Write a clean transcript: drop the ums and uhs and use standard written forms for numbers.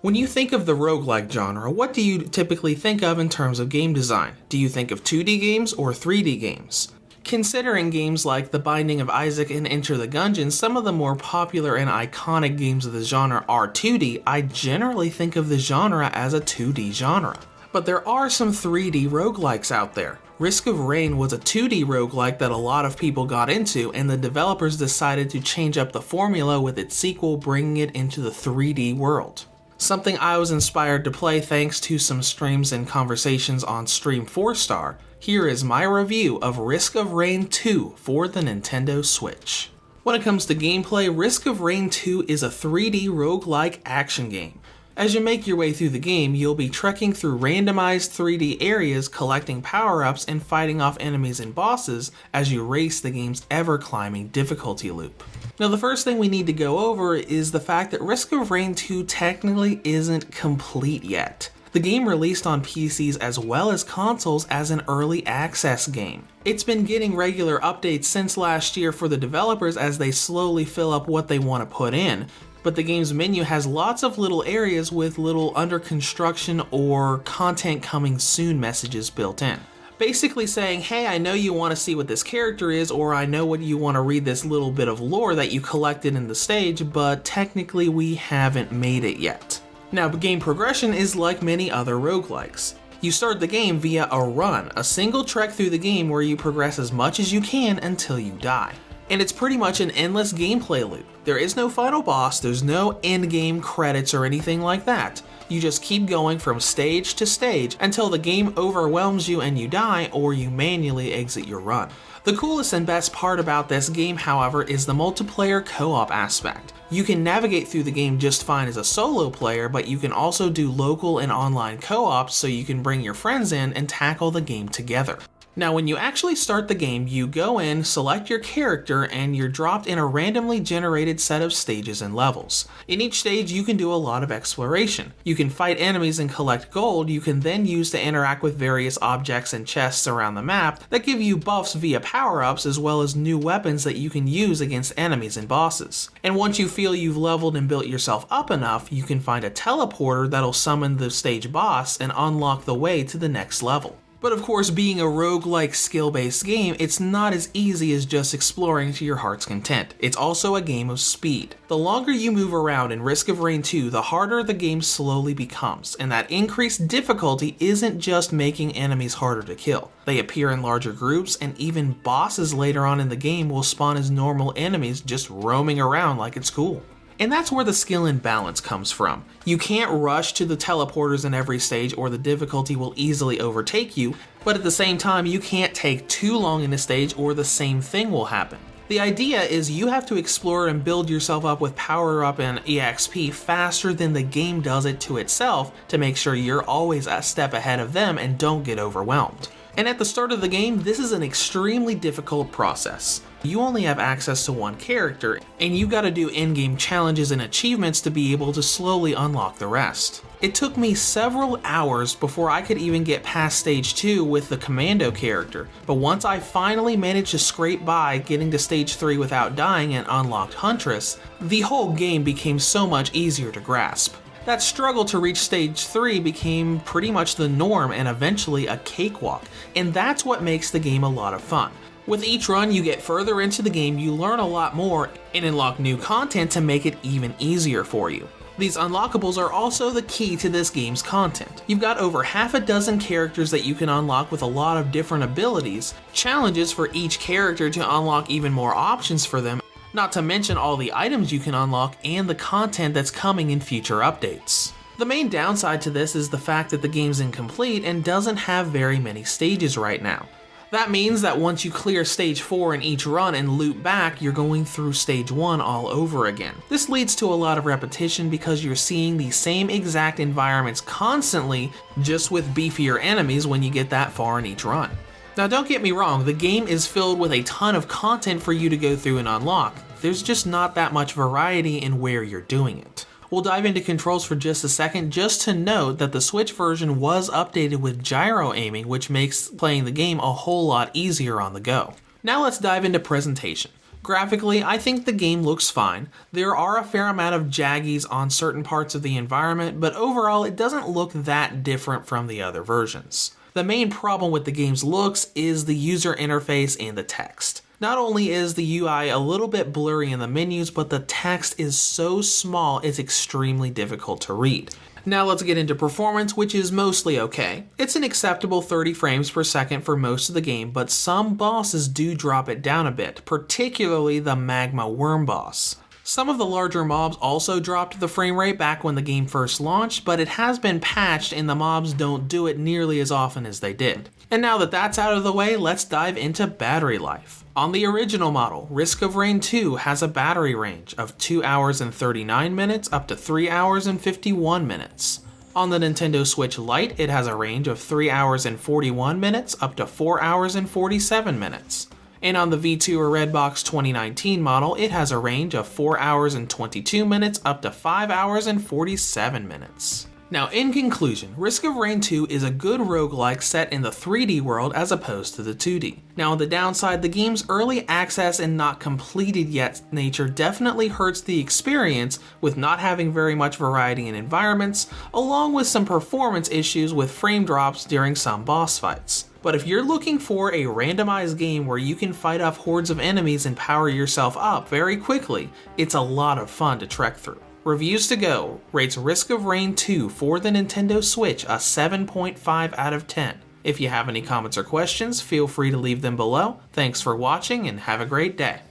When you think of the roguelike genre, what do you typically think of in terms of game design? Do you think of 2D games or 3D games? Considering games like The Binding of Isaac and Enter the Gungeon, some of the more popular and iconic games of the genre are 2D, I generally think of the genre as a 2D genre. But there are some 3D roguelikes out there. Risk of Rain was a 2D roguelike that a lot of people got into, and the developers decided to change up the formula with its sequel, bringing it into the 3D world. Something I was inspired to play thanks to some streams and conversations on Stream 4-Star. Here is my review of Risk of Rain 2 for the Nintendo Switch. When it comes to gameplay, Risk of Rain 2 is a 3D roguelike action game. As you make your way through the game, you'll be trekking through randomized 3D areas, collecting power-ups and fighting off enemies and bosses as you race the game's ever-climbing difficulty loop. Now, the first thing we need to go over is the fact that Risk of Rain 2 technically isn't complete yet. The game released on PCs as well as consoles as an early access game. It's been getting regular updates since last year for the developers as they slowly fill up what they want to put in, but the game's menu has lots of little areas with little under construction or content coming soon messages built in. Basically saying, hey, I know you want to see what this character is, or I know what you want to read this little bit of lore that you collected in the stage, but technically we haven't made it yet. Now, game progression is like many other roguelikes. You start the game via a run, a single trek through the game where you progress as much as you can until you die. And it's pretty much an endless gameplay loop. There is no final boss, there's no end-game credits or anything like that. You just keep going from stage to stage until the game overwhelms you and you die, or you manually exit your run. The coolest and best part about this game, however, is the multiplayer co-op aspect. You can navigate through the game just fine as a solo player, but you can also do local and online co-ops so you can bring your friends in and tackle the game together. Now, when you actually start the game, you go in, select your character, and you're dropped in a randomly generated set of stages and levels. In each stage, you can do a lot of exploration. You can fight enemies and collect gold you can then use to interact with various objects and chests around the map that give you buffs via power-ups as well as new weapons that you can use against enemies and bosses. And once you feel you've leveled and built yourself up enough, you can find a teleporter that'll summon the stage boss and unlock the way to the next level. But of course, being a roguelike skill-based game, it's not as easy as just exploring to your heart's content. It's also a game of speed. The longer you move around in Risk of Rain 2, the harder the game slowly becomes, and that increased difficulty isn't just making enemies harder to kill. They appear in larger groups, and even bosses later on in the game will spawn as normal enemies just roaming around like it's cool. And that's where the skill and balance comes from. You can't rush to the teleporters in every stage or the difficulty will easily overtake you, but at the same time you can't take too long in a stage or the same thing will happen. The idea is you have to explore and build yourself up with power up and EXP faster than the game does it to itself to make sure you're always a step ahead of them and don't get overwhelmed. And at the start of the game, this is an extremely difficult process. You only have access to one character, and you gotta do in-game challenges and achievements to be able to slowly unlock the rest. It took me several hours before I could even get past stage 2 with the commando character, but once I finally managed to scrape by getting to stage 3 without dying and unlocked Huntress, the whole game became so much easier to grasp. That struggle to reach stage 3 became pretty much the norm and eventually a cakewalk, and that's what makes the game a lot of fun. With each run you get further into the game, you learn a lot more and unlock new content to make it even easier for you. These unlockables are also the key to this game's content. You've got over half a dozen characters that you can unlock with a lot of different abilities, challenges for each character to unlock even more options for them, not to mention all the items you can unlock and the content that's coming in future updates. The main downside to this is the fact that the game's incomplete and doesn't have very many stages right now. That means that once you clear stage 4 in each run and loop back, you're going through stage 1 all over again. This leads to a lot of repetition because you're seeing the same exact environments constantly, just with beefier enemies when you get that far in each run. Now don't get me wrong, the game is filled with a ton of content for you to go through and unlock. There's just not that much variety in where you're doing it. We'll dive into controls for just a second, just to note that the Switch version was updated with gyro aiming, which makes playing the game a whole lot easier on the go. Now let's dive into presentation. Graphically, I think the game looks fine. There are a fair amount of jaggies on certain parts of the environment, but overall it doesn't look that different from the other versions. The main problem with the game's looks is the user interface and the text. Not only is the UI a little bit blurry in the menus, but the text is so small it's extremely difficult to read. Now let's get into performance, which is mostly okay. It's an acceptable 30 frames per second for most of the game, but some bosses do drop it down a bit, particularly the Magma Worm boss. Some of the larger mobs also dropped the frame rate back when the game first launched, but it has been patched and the mobs don't do it nearly as often as they did. And now that that's out of the way, let's dive into battery life. On the original model, Risk of Rain 2 has a battery range of 2 hours and 39 minutes up to 3 hours and 51 minutes. On the Nintendo Switch Lite, it has a range of 3 hours and 41 minutes up to 4 hours and 47 minutes. And on the V2 or Redbox 2019 model, it has a range of 4 hours and 22 minutes up to 5 hours and 47 minutes. Now, in conclusion, Risk of Rain 2 is a good roguelike set in the 3D world as opposed to the 2D. Now, on the downside, the game's early access and not completed yet nature definitely hurts the experience with not having very much variety in environments, along with some performance issues with frame drops during some boss fights. But if you're looking for a randomized game where you can fight off hordes of enemies and power yourself up very quickly, it's a lot of fun to trek through. Reviews to Go rates Risk of Rain 2 for the Nintendo Switch a 7.5 out of 10. If you have any comments or questions, feel free to leave them below. Thanks for watching and have a great day.